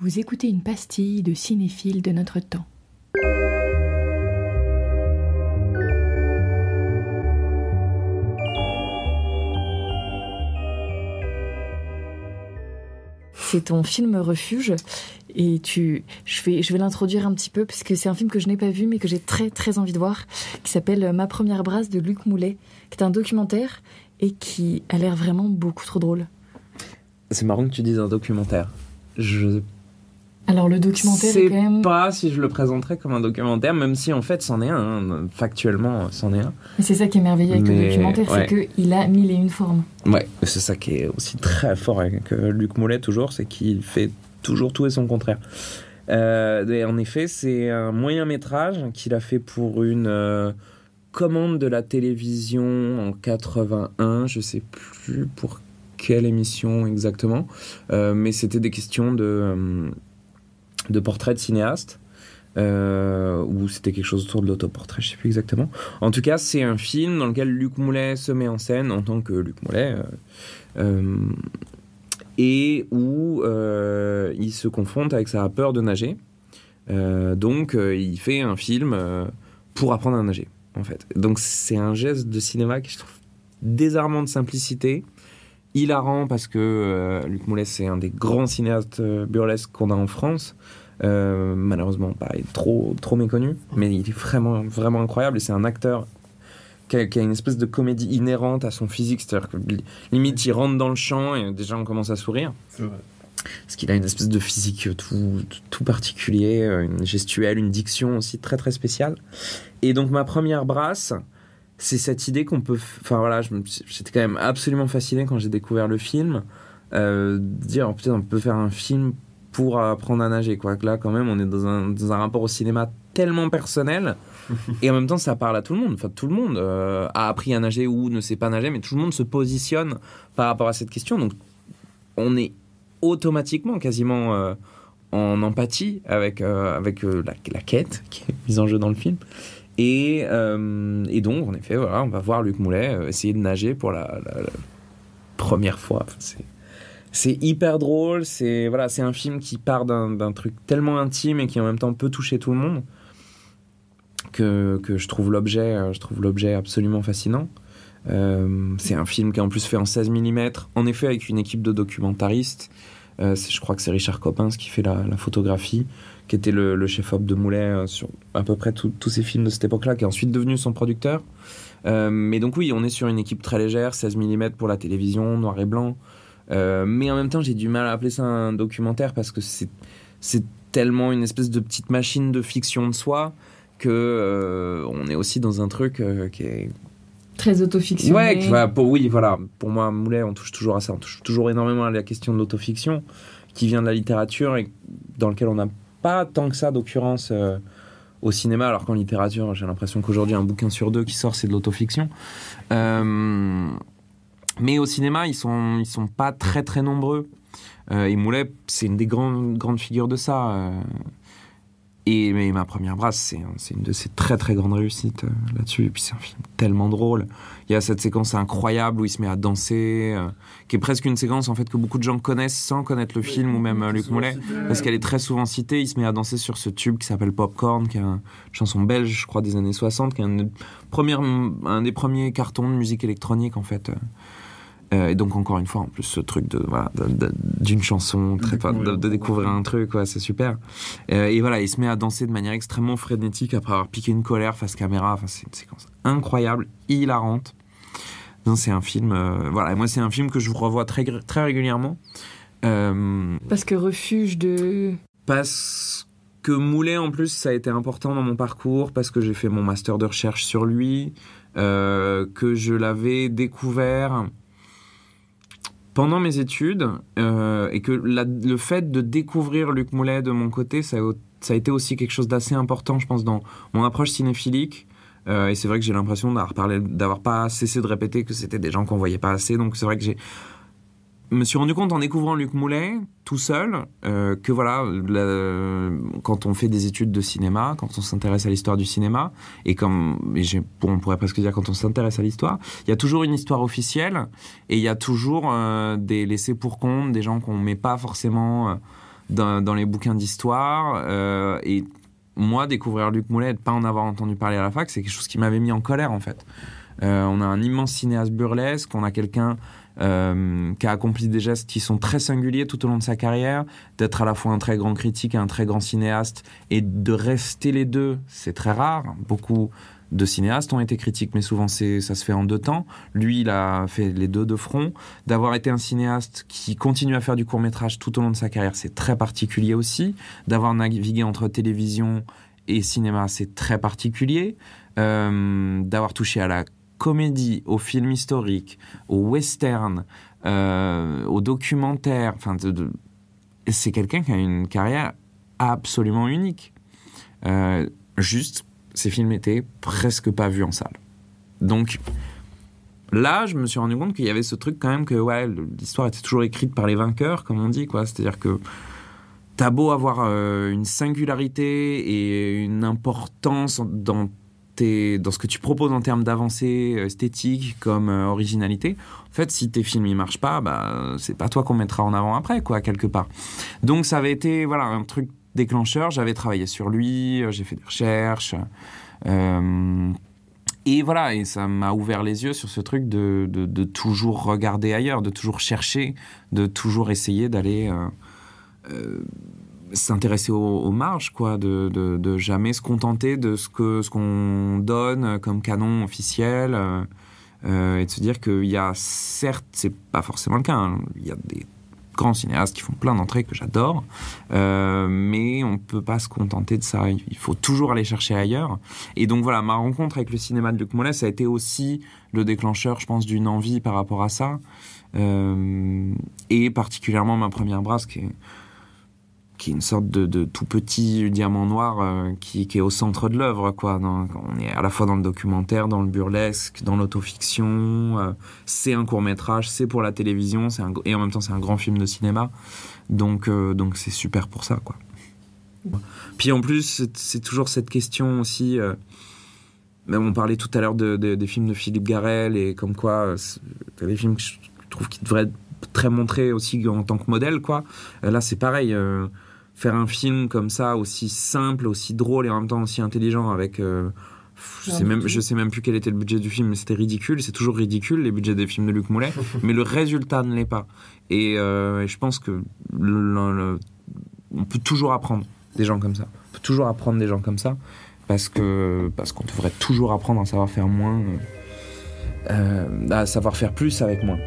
Vous écoutez une pastille de cinéphiles de notre temps. C'est ton film Refuge et je vais l'introduire un petit peu parce que c'est un film que je n'ai pas vu mais que j'ai très très envie de voir, qui s'appelle Ma première brasse de Luc Moulet, qui est un documentaire et qui a l'air vraiment beaucoup trop drôle. C'est marrant que tu dises un documentaire. Alors le documentaire est quand même... Je sais pas si je le présenterais comme un documentaire, même si en fait c'en est un, factuellement c'en est un. Et c'est ça qui est merveilleux avec le documentaire, ouais. C'est qu'il a 1001 formes. Ouais, c'est ça qui est aussi très fort avec Luc Moulet toujours, c'est qu'il fait toujours tout et son contraire. Et en effet, c'est un moyen métrage qu'il a fait pour une commande de la télévision en 81, je sais plus pour quelle émission exactement, mais c'était des questions de portraits de cinéastes, ou c'était quelque chose autour de l'autoportrait, je sais plus exactement. En tout cas, c'est un film dans lequel Luc Moulet se met en scène en tant que Luc Moulet, et où il se confronte avec sa peur de nager. Donc, il fait un film pour apprendre à nager, en fait. Donc, c'est un geste de cinéma que je trouve désarmant de simplicité, hilarant parce que Luc Moulet, c'est un des grands cinéastes burlesques qu'on a en France. Malheureusement, pareil, trop méconnu, mais il est vraiment, vraiment incroyable et c'est un acteur qui a une espèce de comédie inhérente à son physique, c'est-à-dire que limite il rentre dans le champ et déjà on commence à sourire. C'est vrai. Parce qu'il a une espèce de physique tout particulier, une gestuelle, une diction aussi très très spéciale. Et donc ma première brasse, c'est cette idée qu'on peut... Enfin voilà, j'étais quand même absolument fasciné quand j'ai découvert le film, dire peut-être on peut faire un film pour apprendre à nager, quoi. Que là, quand même, on est dans un rapport au cinéma tellement personnel, et en même temps, ça parle à tout le monde. Enfin, tout le monde a appris à nager ou ne sait pas nager, mais tout le monde se positionne par rapport à cette question. Donc, on est automatiquement, quasiment en empathie avec la quête qui est mise en jeu dans le film. Et donc, en effet, voilà, on va voir Luc Moulet essayer de nager pour la première fois. C'est hyper drôle, c'est un film qui part d'un truc tellement intime et qui en même temps peut toucher tout le monde que je trouve l'objet absolument fascinant. C'est un film qui est en plus fait en 16 mm, en effet avec une équipe de documentaristes. Je crois que c'est Richard Coppens qui fait la photographie, qui était le chef-op de Moulet sur à peu près tous ses films de cette époque-là, qui est ensuite devenu son producteur. Mais donc oui, on est sur une équipe très légère, 16 mm pour la télévision, noir et blanc. Mais en même temps, j'ai du mal à appeler ça un documentaire parce que c'est tellement une espèce de petite machine de fiction de soi que on est aussi dans un truc qui est très autofictionné. Ouais, pour moi, Moulet, on touche toujours à ça. On touche toujours énormément à la question de l'autofiction qui vient de la littérature et dans lequel on n'a pas tant que ça d'occurrence au cinéma, alors qu'en littérature, j'ai l'impression qu'aujourd'hui, un bouquin sur 2 qui sort, c'est de l'autofiction. Mais au cinéma, ils sont pas très très nombreux. Et Moulet, c'est une des grandes figures de ça. Mais Ma première brasse, c'est une de ses très très grandes réussites là-dessus. Et puis c'est un film tellement drôle. Il y a cette séquence incroyable où il se met à danser, qui est presque une séquence en fait que beaucoup de gens connaissent sans connaître le film ou même Luc Moulet, parce qu'elle est très souvent citée. Il se met à danser sur ce tube qui s'appelle Popcorn, qui est une chanson belge, je crois, des années 60, qui est un des premiers cartons de musique électronique en fait. Et donc encore une fois en plus ce truc d'une chanson de découvrir un truc, c'est super. Et voilà, il se met à danser de manière extrêmement frénétique après avoir piqué une colère face caméra. Enfin, c'est une séquence incroyable, hilarante. Donc c'est un film et moi c'est un film que je revois très très régulièrement parce que parce que Moulet en plus ça a été important dans mon parcours, parce que j'ai fait mon master de recherche sur lui, que je l'avais découvert pendant mes études, et que le fait de découvrir Luc Moulet de mon côté, ça a été aussi quelque chose d'assez important, je pense, dans mon approche cinéphilique. Et c'est vrai que j'ai l'impression d'avoir pas cessé de répéter que c'était des gens qu'on voyait pas assez. Donc c'est vrai que me suis rendu compte en découvrant Luc Moulet tout seul que voilà, quand on fait des études de cinéma, quand on s'intéresse à l'histoire du cinéma, on pourrait presque dire quand on s'intéresse à l'histoire, il y a toujours une histoire officielle et il y a toujours des laissés pour compte, des gens qu'on met pas forcément dans les bouquins d'histoire. Et moi, découvrir Luc Moulet et ne pas en avoir entendu parler à la fac, c'est quelque chose qui m'avait mis en colère, en fait. On a un immense cinéaste burlesque, on a quelqu'un qui a accompli des gestes qui sont très singuliers tout au long de sa carrière, d'être à la fois un très grand critique et un très grand cinéaste, et de rester les deux, c'est très rare. Beaucoup de cinéastes ont été critiques, mais souvent ça se fait en 2 temps. Lui, il a fait les deux de front. D'avoir été un cinéaste qui continue à faire du court-métrage tout au long de sa carrière, c'est très particulier aussi. D'avoir navigué entre télévision et cinéma, c'est très particulier. D'avoir touché à la comédie, au film historique, au western, au documentaire. Enfin, c'est quelqu'un qui a une carrière absolument unique. Juste, ces films étaient presque pas vus en salle. Donc là, je me suis rendu compte qu'il y avait ce truc quand même que ouais, l'histoire était toujours écrite par les vainqueurs, comme on dit, quoi. C'est-à-dire que t'as beau avoir une singularité et une importance dans ce que tu proposes en termes d'avancée esthétique comme originalité, en fait, si tes films ils marchent pas, bah c'est pas toi qu'on mettra en avant après, quoi, quelque part. Donc ça avait été voilà un truc déclencheur. J'avais travaillé sur lui, j'ai fait des recherches, et voilà, et ça m'a ouvert les yeux sur ce truc de toujours regarder ailleurs, de toujours chercher, de toujours essayer d'aller s'intéresser aux marges, quoi, de jamais se contenter de ce qu'on donne comme canon officiel, et de se dire qu'il y a, certes, c'est pas forcément le cas, hein, il y a des grands cinéastes qui font plein d'entrées que j'adore, mais on peut pas se contenter de ça, il faut toujours aller chercher ailleurs. Et donc voilà, ma rencontre avec le cinéma de Luc Moulet, ça a été aussi le déclencheur, je pense, d'une envie par rapport à ça, et particulièrement ma première brasse qui est une sorte de tout petit diamant noir qui est au centre de l'œuvre, quoi. On est à la fois dans le documentaire, dans le burlesque, dans l'autofiction. C'est un court-métrage, c'est pour la télévision, et en même temps c'est un grand film de cinéma. Donc c'est super pour ça, quoi. Puis en plus, c'est toujours cette question aussi... on parlait tout à l'heure des films de Philippe Garrel, et comme quoi, c'est des films que je trouve qui devraient être très montrés aussi en tant que modèle, quoi. Là, c'est pareil... faire un film comme ça, aussi simple, aussi drôle et en même temps aussi intelligent avec... je sais même plus quel était le budget du film, mais c'était ridicule. C'est toujours ridicule, les budgets des films de Luc Moulet. Mais le résultat ne l'est pas. Et je pense que on peut toujours apprendre des gens comme ça. On peut toujours apprendre des gens comme ça parce qu'on devrait toujours apprendre à savoir faire moins, à savoir faire plus avec moins.